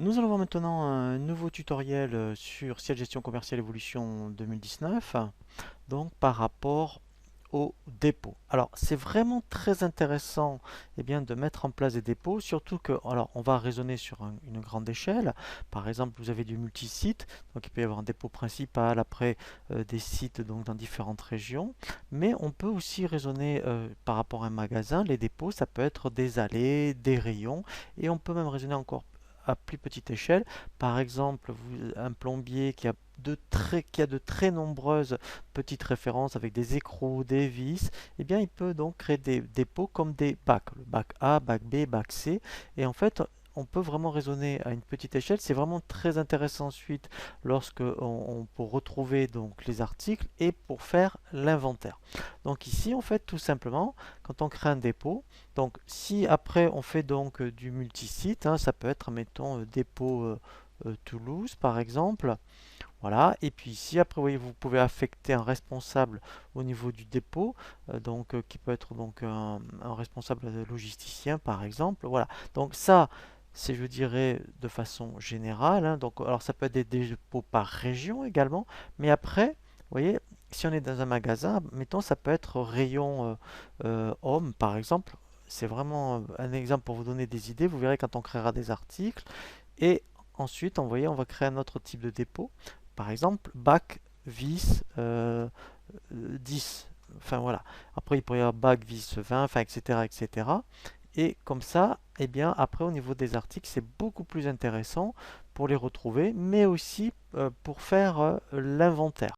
Nous allons voir maintenant un nouveau tutoriel sur Ciel Gestion Commerciale Évolution 2019, donc par rapport au dépôt. Alors c'est vraiment très intéressant de mettre en place des dépôts, surtout que, alors on va raisonner sur une grande échelle. Par exemple, vous avez du multisite, donc il peut y avoir un dépôt principal, après des sites donc dans différentes régions, mais on peut aussi raisonner par rapport à un magasin. Les dépôts, ça peut être des allées, des rayons, et on peut même raisonner encore à plus petite échelle. Par exemple, un plombier qui a de très nombreuses petites références avec des écrous, des vis, eh bien, il peut donc créer des dépôts comme des bacs, le bac A, bac B, bac C, et en fait, on peut vraiment raisonner à une petite échelle. C'est vraiment très intéressant ensuite lorsque on peut retrouver donc les articles et pour faire l'inventaire. Donc ici, en fait, tout simplement, quand on crée un dépôt, donc si après on fait donc du multisite, hein, ça peut être, mettons, dépôt Toulouse par exemple. Voilà, et puis ici, après, vous voyez, vous pouvez affecter un responsable au niveau du dépôt, qui peut être donc un responsable logisticien, par exemple. Voilà, donc ça, c'est, je dirais, de façon générale, hein. Donc, alors, ça peut être des dépôts par région également, mais après, vous voyez, si on est dans un magasin, mettons, ça peut être rayon homme, par exemple. C'est vraiment un exemple pour vous donner des idées. Vous verrez quand on créera des articles. Et ensuite, vous voyez, on va créer un autre type de dépôt. Par exemple, bac, vis 10. Enfin voilà. Après, il pourrait y avoir bac, vis 20, enfin, etc., etc. Et comme ça, eh bien, après, au niveau des articles, c'est beaucoup plus intéressant pour les retrouver, mais aussi pour faire l'inventaire.